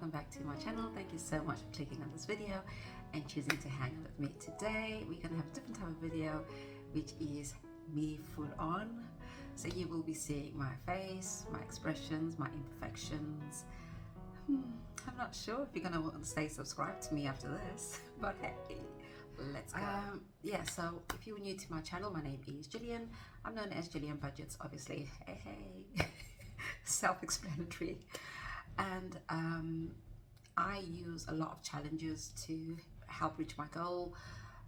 welcome back to my channel. Thank you so much for clicking on this video and choosing to hang out with me. Today we're going to have a different type of video, which is me full on. So you will be seeing my face, my expressions, my imperfections. I'm not sure if you're going to want to stay subscribed to me after this, but hey, let's go. Yeah, so if you're new to my channel, my name is Gillian. I'm known as Gillian Budgets, obviously. Hey. Self-explanatory. And I use a lot of challenges to help reach my goal.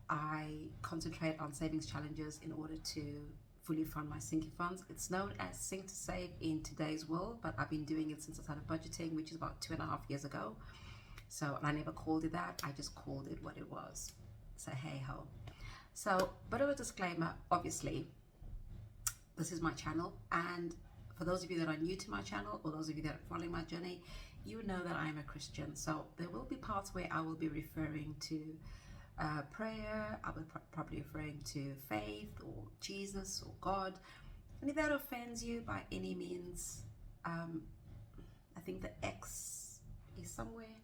I concentrate on savings challenges in order to fully fund my sinking funds. It's known as Sink to Save in today's world, but I've been doing it since I started budgeting, which is about 2.5 years ago. So I never called it that, I just called it what it was. So hey ho. So, bit of a disclaimer, obviously, this is my channel, and for those of you that are new to my channel, or those of you that are following my journey, you know that I am a Christian. So there will be parts where I will be referring to prayer, I will probably referring to faith or Jesus or God. And if that offends you by any means, I think the X is somewhere.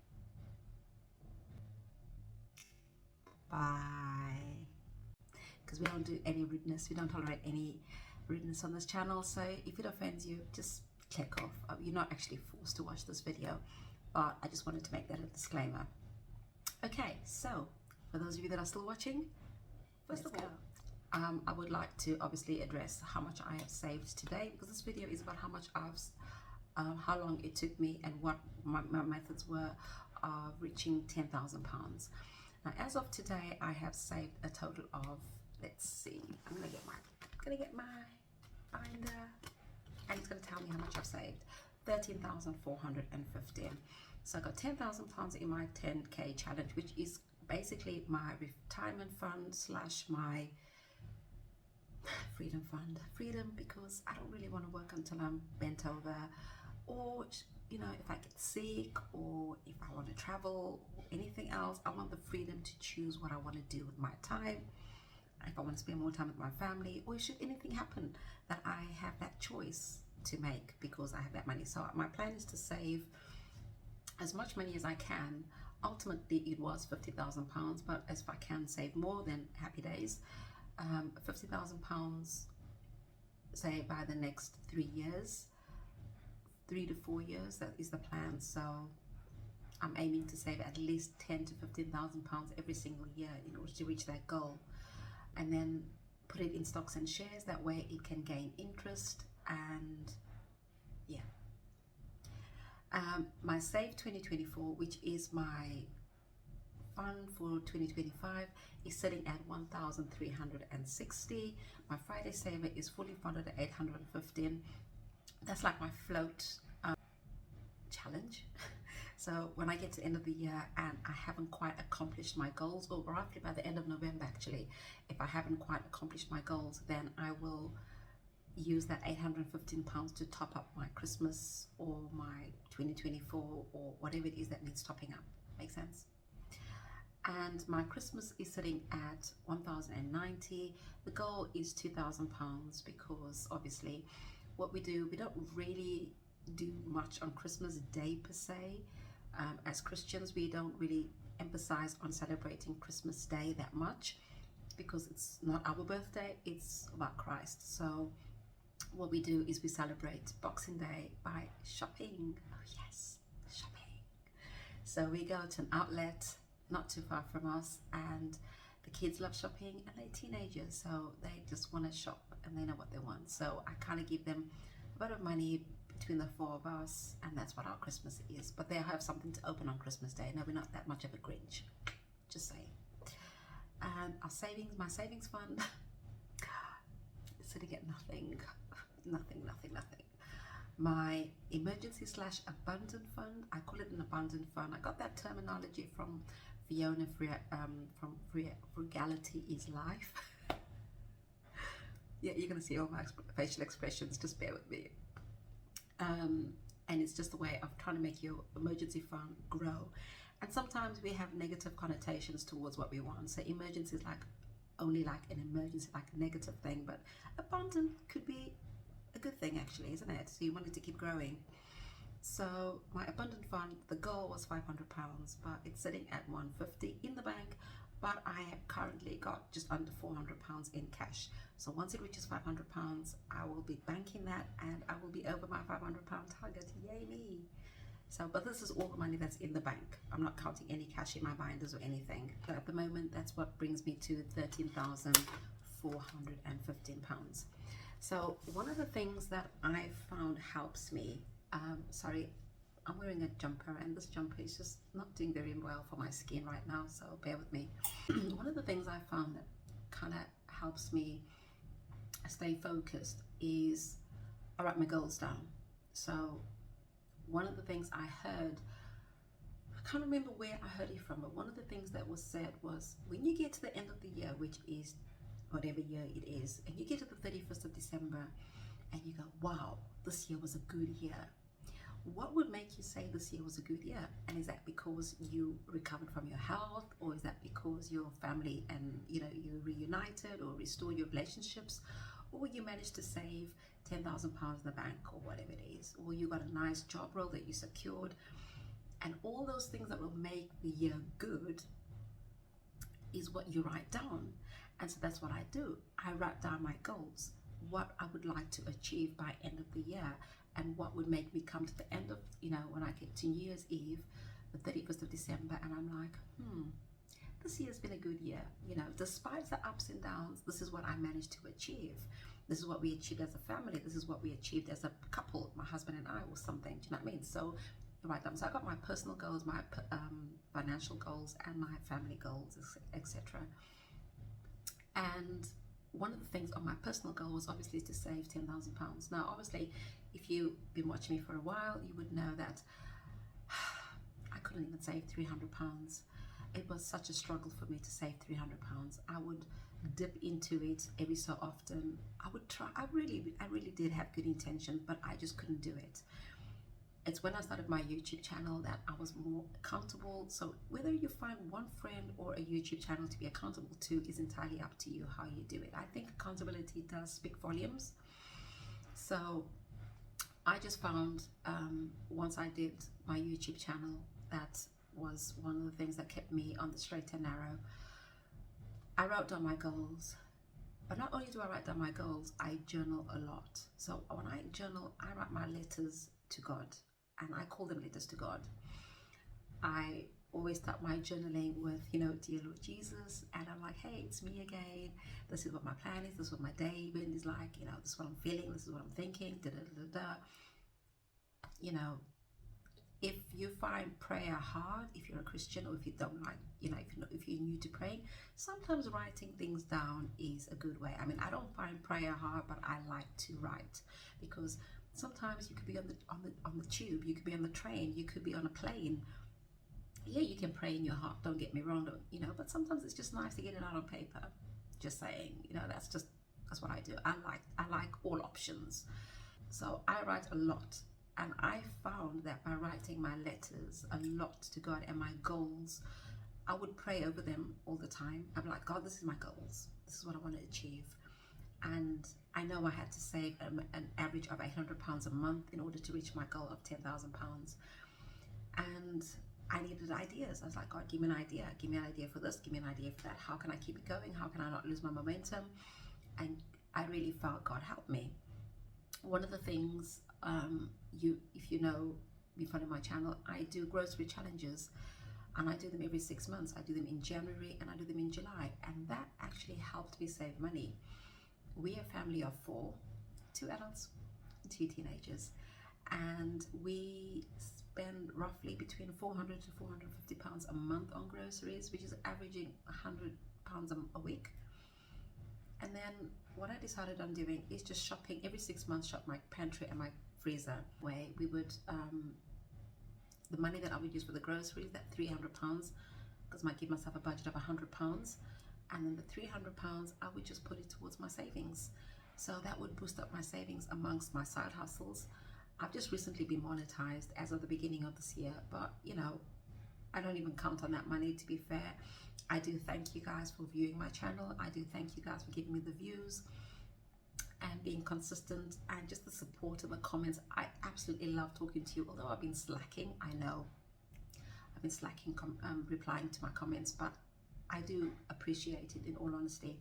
Bye. Because we don't do any rudeness, we don't tolerate any rudeness on this channel. So if it offends you, just click off. You're not actually forced to watch this video, but I just wanted to make that a disclaimer. Okay, so for those of you that are still watching, first of all, I would like to obviously address how much I have saved today, because this video is about how much how long it took me and what my methods were of reaching £10,000. Now, as of today, I have saved a total of, let's see, I'm gonna get my binder, and it's gonna tell me how much I've saved. 13,415. So I got £10,000 in my 10K challenge, which is basically my retirement fund slash my freedom fund. Freedom because I don't really want to work until I'm bent over, or you know, if I get sick, or if I want to travel or anything else. I want the freedom to choose what I want to do with my time. If I want to spend more time with my family, or should anything happen, that I have that choice to make because I have that money. So my plan is to save as much money as I can. Ultimately it was £50,000, but if I can save more, then happy days. £50,000 say by the next 3 years, 3 to 4 years, that is the plan. So I'm aiming to save at least £10,000 to £15,000 every single year in order to reach that goal, and then put it in stocks and shares. That way it can gain interest. And yeah, my Save 2024, which is my fund for 2025, is sitting at 1,360. My Friday Saver is fully funded at 815. That's like my float challenge. So when I get to the end of the year and I haven't quite accomplished my goals, or roughly by the end of November actually, if I haven't quite accomplished my goals, then I will use that £815 to top up my Christmas or my 2024 or whatever it is that needs topping up. Make sense? And my Christmas is sitting at 1,090. The goal is £2,000, because obviously what we do, we don't really do much on Christmas Day per se. As Christians, we don't really emphasize on celebrating Christmas Day that much, because it's not our birthday, it's about Christ. So what we do is we celebrate Boxing Day by shopping. Oh yes, shopping. So we go to an outlet not too far from us, and the kids love shopping, and they're teenagers, so they just want to shop and they know what they want. So I kind of give them a bit of money between the 4 of us, and that's what our Christmas is. But they have something to open on Christmas Day. No, we're not that much of a Grinch, just saying. And our savings, my savings fund, sitting at nothing. My emergency slash abundant fund, I call it an abundant fund. I got that terminology from Fiona from Frugality is Life. Yeah, you're gonna see all my facial expressions, just bear with me. And it's just a way of trying to make your emergency fund grow. And sometimes we have negative connotations towards what we want. So emergency is like only like an emergency, like a negative thing, but abundant could be a good thing actually, isn't it? So you want it to keep growing. So my abundant fund, the goal was £500, but it's sitting at 150 in the bank. But I have currently got just under £400 in cash. So once it reaches £500, I will be banking that, and I will be over my £500 target. Yay me! So, but this is all the money that's in the bank. I'm not counting any cash in my binders or anything. But at the moment, that's what brings me to £13,415. So one of the things that I found helps me, sorry, I'm wearing a jumper, and this jumper is just not doing very well for my skin right now, so bear with me. One of the things I found that kind of helps me stay focused is I write my goals down. So one of the things I heard, I can't remember where I heard it from, but one of the things that was said was, when you get to the end of the year, which is whatever year it is, and you get to the 31st of December and you go, wow, this year was a good year. What would make you say this year was a good year? And is that because you recovered from your health, or is that because your family and you reunited or restored your relationships, or you managed to save £10,000 in the bank, or whatever it is, or you got a nice job role that you secured, and all those things that will make the year good is what you write down. And so that's what I do. I write down my goals, what I would like to achieve by end of the year, and what would make me come to the end of, when I get to New Year's Eve, the 31st of December, and I'm like, this year's been a good year. Despite the ups and downs, this is what I managed to achieve. This is what we achieved as a family. This is what we achieved as a couple, my husband and I, or something. Do you know what I mean? So, right, so I got my personal goals, my financial goals, and my family goals, etc. And one of the things on my personal goal was obviously to save £10,000. Now, obviously, if you've been watching me for a while, you would know that I couldn't even save £300. It was such a struggle for me to save £300. I would dip into it every so often. I would try. I really did have good intentions, but I just couldn't do it. It's when I started my YouTube channel that I was more accountable. So whether you find one friend or a YouTube channel to be accountable to is entirely up to you how you do it. I think accountability does speak volumes. So I just found once I did my YouTube channel, that was one of the things that kept me on the straight and narrow. I wrote down my goals, but not only do I write down my goals, I journal a lot. So when I journal, I write my letters to God, and I call them letters to God. I always start my journaling with, dear Lord Jesus, and I'm like, hey, it's me again. This is what my plan is. This is what my day is like. This is what I'm feeling. This is what I'm thinking. If you find prayer hard, if you're a Christian, or if you don't like, if you're new to praying, sometimes writing things down is a good way. I mean, I don't find prayer hard, but I like to write, because sometimes you could be on the tube, you could be on the train, you could be on a plane. Yeah, you can pray in your heart, don't get me wrong, but sometimes it's just nice to get it out on paper. Just saying, that's what I do. I like all options. So I write a lot. And I found that by writing my letters a lot to God and my goals, I would pray over them all the time. I'm like, God, this is my goals. This is what I want to achieve. And I know I had to save an average of £800 a month in order to reach my goal of £10,000. And I needed ideas. I was like, God, give me an idea. Give me an idea for this. Give me an idea for that. How can I keep it going? How can I not lose my momentum? And I really felt God help me. One of the things, if you know me, follow my channel, I do grocery challenges, and I do them every 6 months. I do them in January and I do them in July, and that actually helped me save money. We're a family of 4, 2 adults, 2 teenagers, and we spend roughly between £400 to £450 a month on groceries, which is averaging £100 a week. And then what I decided on doing is just shopping every 6 months, shop my pantry and my freezer, where we would, the money that I would use for the groceries, that £300, because I might give myself a budget of £100, and then the £300, I would just put it towards my savings. So that would boost up my savings amongst my side hustles. I've just recently been monetized as of the beginning of this year, but I don't even count on that money, to be fair. I do thank you guys for viewing my channel. I do thank you guys for giving me the views. And being consistent, and just the support and the comments. I absolutely love talking to you, although I've been slacking. I know I've been slacking replying to my comments, but I do appreciate it, in all honesty.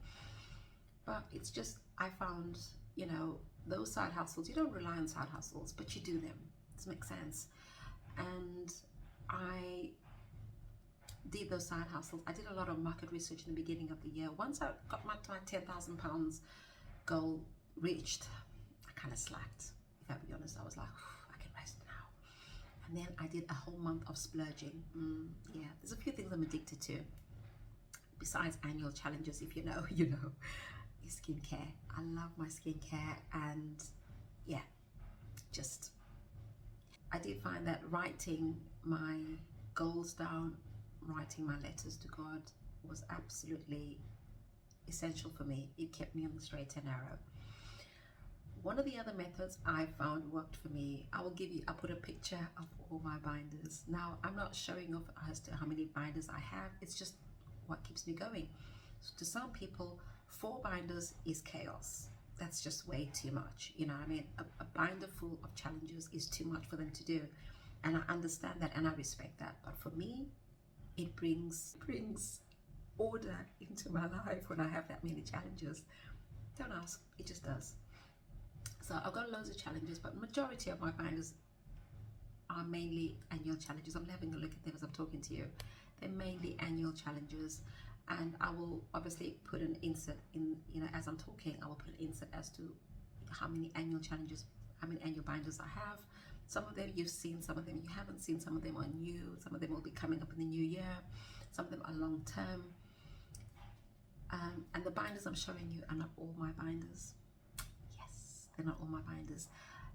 But it's just, I found, you know, those side hustles, you don't rely on side hustles, but you do them. Does it make sense? And I did those side hustles. I did a lot of market research in the beginning of the year. Once I got my £10,000 goal reached, I kind of slacked. If I'll be honest, I was like, I can rest now. And then I did a whole month of splurging. Yeah, there's a few things I'm addicted to. Besides annual challenges, if you know, you know, is skincare. I love my skincare, and yeah, just, I did find that writing my goals down, writing my letters to God, was absolutely essential for me. It kept me on the straight and narrow. One of the other methods I found worked for me, I'll put a picture of all my binders. Now, I'm not showing off as to how many binders I have, it's just what keeps me going. So to some people, 4 binders is chaos. That's just way too much. You know, I mean, a binder full of challenges is too much for them to do. And I understand that, and I respect that. But for me, it brings order into my life when I have that many challenges. Don't ask, it just does. So I've got loads of challenges, but majority of my binders are mainly annual challenges. I'm having a look at them as I'm talking to you. They're mainly annual challenges, and I will obviously put an insert in, you know, as I'm talking, I will put an insert as to how many annual challenges, how many annual binders I have. Some of them you've seen, some of them you haven't seen, some of them are new, some of them will be coming up in the new year, some of them are long term. And the binders I'm showing you are not all my binders. Yes, they're not all my binders.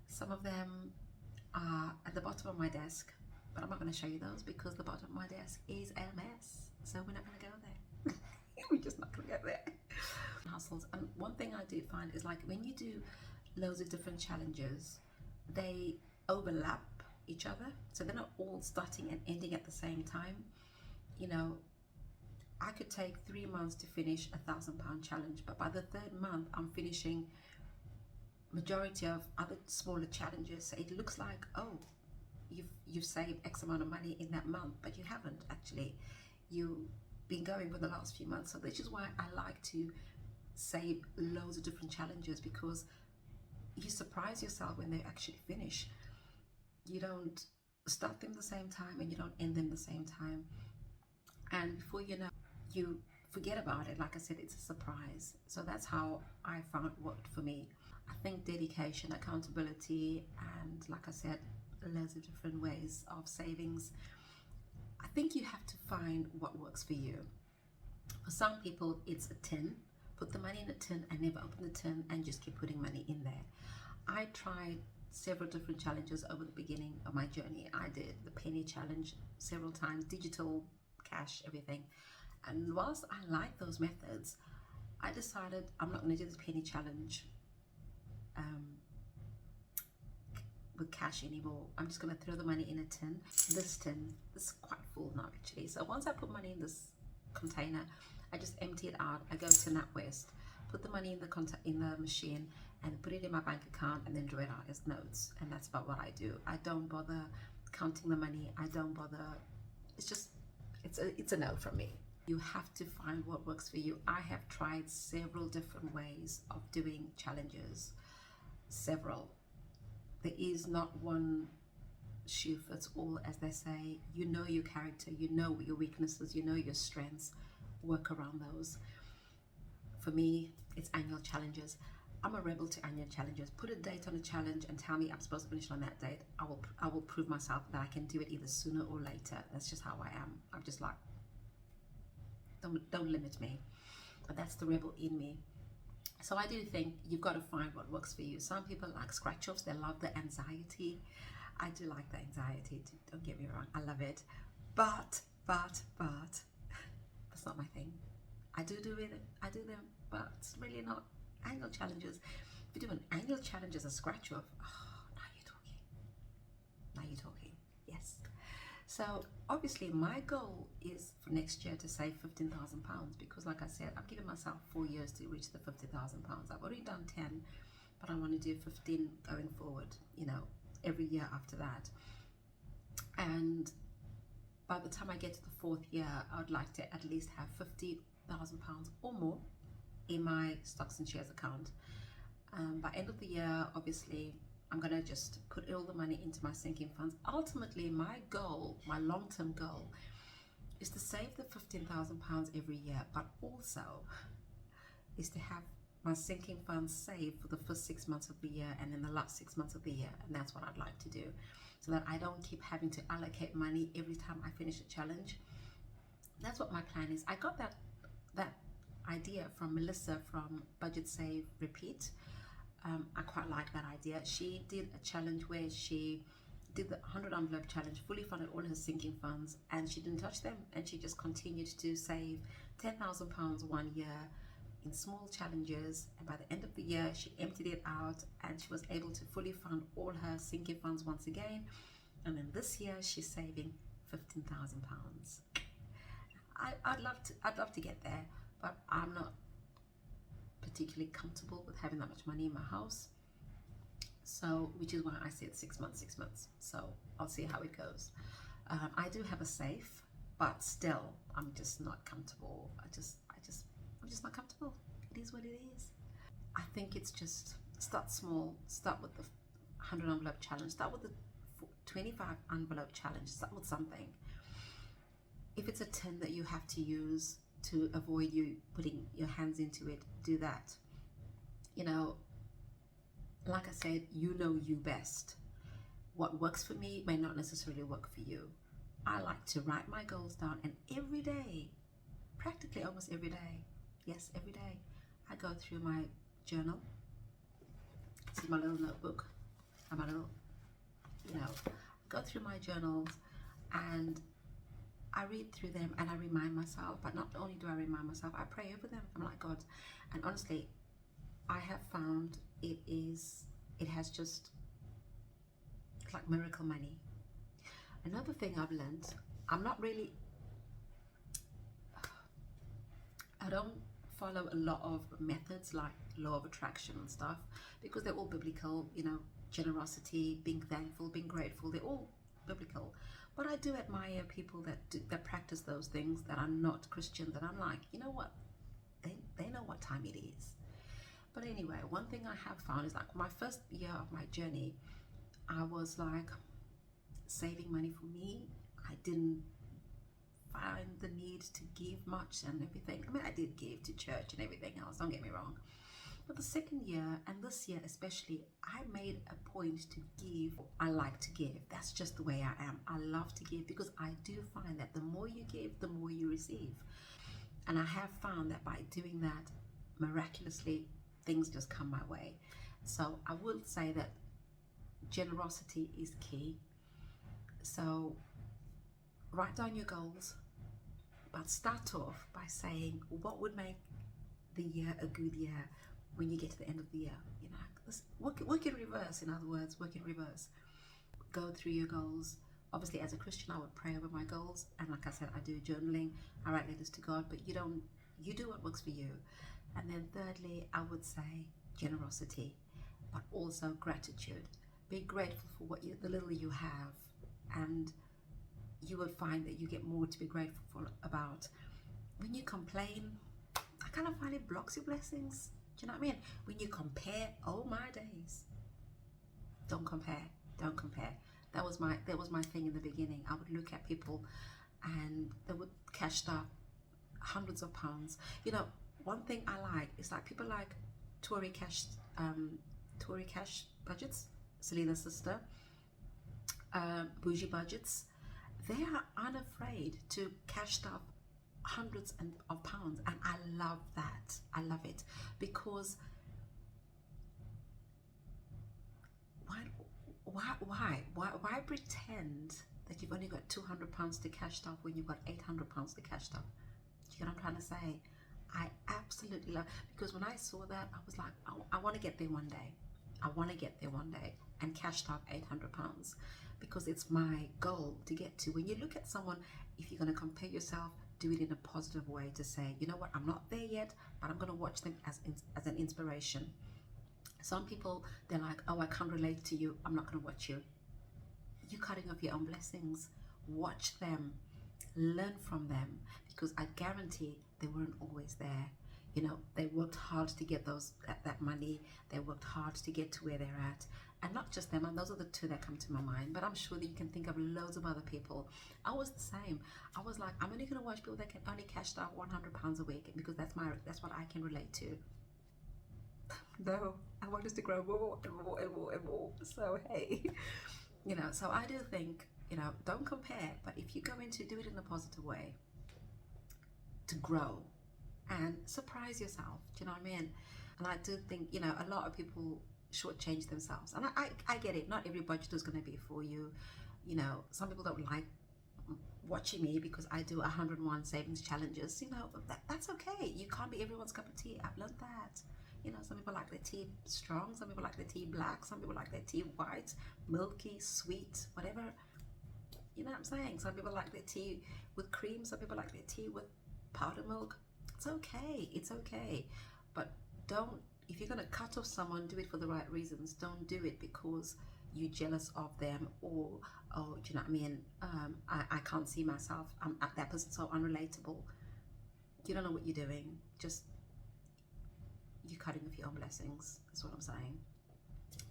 Some of them are at the bottom of my desk, but I'm not going to show you those because the bottom of my desk is a mess. So we're not going to go there. We're just not going to go there. Hustles. And one thing I do find is, like, when you do loads of different challenges, they overlap each other. So they're not all starting and ending at the same time. You know, I could take 3 months to finish £1,000 challenge, but by the 3rd month, I'm finishing majority of other smaller challenges. So it looks like, oh, you've saved X amount of money in that month, but you haven't actually. You've been going for the last few months. So this is why I like to save loads of different challenges, because you surprise yourself when they actually finish. You don't start them the same time and you don't end them the same time, and before you know, you forget about it. Like I said, it's a surprise. So that's how I found it worked for me. I think dedication, accountability, and like I said, loads of different ways of savings. I think you have to find what works for you. For some people, it's a tin. Put the money in a tin and never open the tin and just keep putting money in there. I tried several different challenges over the beginning of my journey. I did the penny challenge several times, digital, cash, everything. And whilst I like those methods, I decided I'm not going to do this penny challenge with cash anymore. I'm just going to throw the money in a tin. This tin is quite full now, actually. So once I put money in this container, I just empty it out. I go to NatWest, put the money in the machine, and put it in my bank account, and then draw it out as notes. And that's about what I do. I don't bother counting the money. I don't bother. It's just, it's a no from me. You have to find what works for you. I have tried several different ways of doing challenges. Several. There is not one shoe fits all, as they say. You know your character, you know your weaknesses, you know your strengths. Work around those. For me, it's annual challenges. I'm a rebel to annual challenges. Put a date on a challenge and tell me I'm supposed to finish on that date. I will prove myself that I can do it either sooner or later. That's just how I am. I'm just like, don't limit me. But that's the rebel in me. So I do think you've got to find what works for you. Some people like scratch-offs. They love the anxiety. I do like the anxiety too, don't get me wrong. I love it. But that's not my thing. I do it. I do them, but it's really not annual challenges. If you do an annual challenge as a scratch-off, oh, now you're talking. Now you're talking. Yes. So obviously my goal is for next year to save £15,000, because like I said, I've given myself 4 years to reach the £50,000. I've already done 10, but I want to do 15 going forward, you know, every year after that. And by the time I get to the fourth year, I would like to at least have £50,000 or more in my stocks and shares account. By end of the year, obviously, I'm going to just put all the money into my sinking funds. Ultimately, my goal, my long-term goal, is to save the £15,000 every year, but also is to have my sinking funds saved for the first 6 months of the year and then the last 6 months of the year. And that's what I'd like to do, so that I don't keep having to allocate money every time I finish a challenge. That's what my plan is. I got that idea from Melissa from Budget Save Repeat. I quite like that idea. She did a challenge where she did the 100 envelope challenge, fully funded all her sinking funds, and she didn't touch them, and she just continued to save £10,000 1 year in small challenges, and by the end of the year she emptied it out and she was able to fully fund all her sinking funds once again. And then this year she's saving £15,000. I'd love to get there, but I'm not particularly comfortable with having that much money in my house, so which is why I said 6 months. So I'll see how it goes. I do have a safe, but still I'm just not comfortable. I'm just not comfortable. It is what it is. I think it's just start small. Start with the 100 envelope challenge. Start with the 25 envelope challenge. Start with something. If it's a 10 that you have to use to avoid you putting your hands into it, do that. You know, like I said, you know you best. What works for me may not necessarily work for you. I like to write my goals down, and every day, practically almost every day, yes, every day, I go through my journal. This is my little notebook, and my little, you know, go through my journals, and I read through them and I remind myself. But not only do I remind myself, I pray over them. I'm like, God. And honestly, I have found it has just, it's like miracle money. Another thing I've learned, I don't follow a lot of methods like law of attraction and stuff, because they're all biblical, you know, generosity, being thankful, being grateful, they're all biblical. But I do admire people that practice those things that are not Christian, that I'm like, you know what, they know what time it is. But anyway, one thing I have found is, like, my first year of my journey, I was like saving money for me. I didn't find the need to give much and everything. I mean, I did give to church and everything else, don't get me wrong. But the second year, and this year especially, I made a point to give. I like to give. That's just the way I am. I love to give, because I do find that the more you give, the more you receive. And I have found that by doing that, miraculously, things just come my way. So I will say that generosity is key. So write down your goals, but start off by saying, what would make the year a good year when you get to the end of the year? You know, work in reverse. In other words, work in reverse. Go through your goals. Obviously, as a Christian, I would pray over my goals, and like I said, I do journaling. I write letters to God, but you do what works for you. And then thirdly, I would say generosity, but also gratitude. Be grateful for the little you have, and you will find that you get more to be grateful for about. When you complain, I kind of find it blocks your blessings. Do you know what I mean? When you compare, oh my days. Don't compare. That was my thing in the beginning. I would look at people and they would cash stuff hundreds of pounds. You know, one thing I like is, like, people like Tori Cash Budgets, Selena's sister, Bougie Budgets. They are unafraid to cash stuff hundreds of pounds, and I love that. I love it, because why pretend that you've only got £200 to cash stuff when you've got £800 to cash stuff? Do you know what I'm trying to say? I absolutely love, because when I saw that, I was like, I want to get there one day. I want to get there one day and cash out £800, because it's my goal to get to. When you look at someone, if you're going to compare yourself, do it in a positive way, to say, you know what, I'm not there yet, but I'm going to watch them as an inspiration. Some people, they're like, oh, I can't relate to you, I'm not going to watch you. You're cutting off your own blessings. Watch them, learn from them, because I guarantee they weren't always there. You know, they worked hard to get that money. They worked hard to get to where they're at. And not just them, and those are the two that come to my mind, but I'm sure that you can think of loads of other people. I was the same. I was like, I'm only going to watch people that can only cash out £100 a week, because that's what I can relate to. No, I want us to grow more and more and more and more. So hey, you know, so I do think, you know, don't compare, but if you go into, do it in a positive way to grow and surprise yourself. Do you know what I mean? And I do think, you know, a lot of people shortchange themselves, and I get it. Not every budget is going to be for you. You know, some people don't like watching me because I do 101 savings challenges. You know, that's okay. You can't be everyone's cup of tea. I've learned that. You know, some people like their tea strong, some people like their tea black, some people like their tea white, milky, sweet, whatever. You know what I'm saying? Some people like their tea with cream, some people like their tea with powder milk. It's okay. It's okay. But don't, if you're going to cut off someone, do it for the right reasons. Don't do it because you're jealous of them, or do you know what I mean? I can't see myself. That person's so unrelatable. You don't know what you're doing. Just, you're cutting off your own blessings. That's what I'm saying.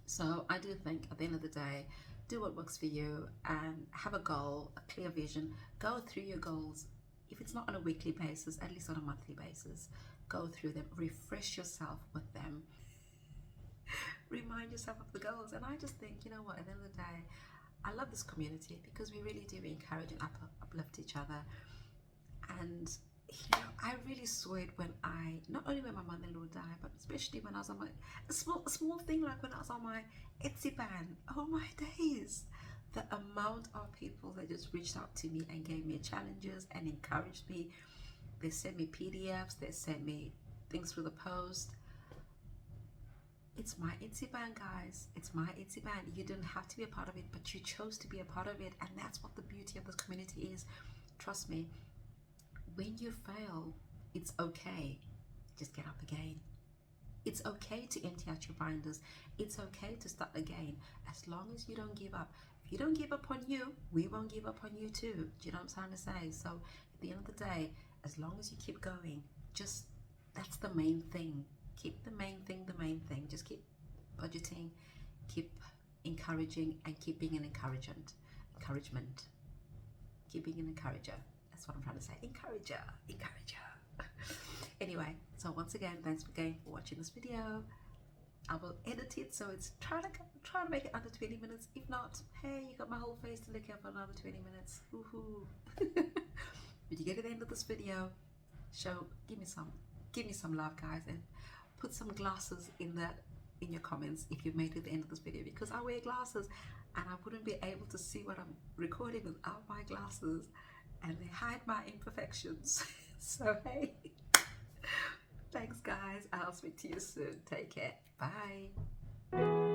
So I do think at the end of the day, do what works for you and have a goal, a clear vision. Go through your goals. If it's not on a weekly basis, at least on a monthly basis. Go through them, refresh yourself with them, remind yourself of the goals. And I just think, you know what, at the end of the day, I love this community because we really do encourage and uplift each other. And you know, I really saw it when not only when my mother-in-law died, but especially when I was on a small thing, like when I was on my Etsy ban. Oh my days, the amount of people that just reached out to me and gave me challenges and encouraged me. They sent me PDFs, they sent me things through the post. It's my Etsy band, guys. It's my Etsy band. You didn't have to be a part of it, but you chose to be a part of it. And that's what the beauty of this community is. Trust me, when you fail, it's okay. Just get up again. It's okay to empty out your binders. It's okay to start again, as long as you don't give up. If you don't give up on you, we won't give up on you too. Do you know what I'm trying to say? So at the end of the day, as long as you keep going, just, that's the main thing. Keep the main thing the main thing. Just keep budgeting, keep encouraging, and keep being an encouragement. Keep being an encourager. That's what I'm trying to say. Encourager. Anyway, so once again, thanks again for watching this video. I will edit it so it's try to make it under 20 minutes. If not, hey, you got my whole face to look at for another 20 minutes. Woohoo! When you get to the end of this video, give me some love, guys, and put some glasses in your comments if you've made it to the end of this video, because I wear glasses and I wouldn't be able to see what I'm recording without my glasses, and they hide my imperfections. So hey, thanks guys, I'll speak to you soon. Take care. Bye.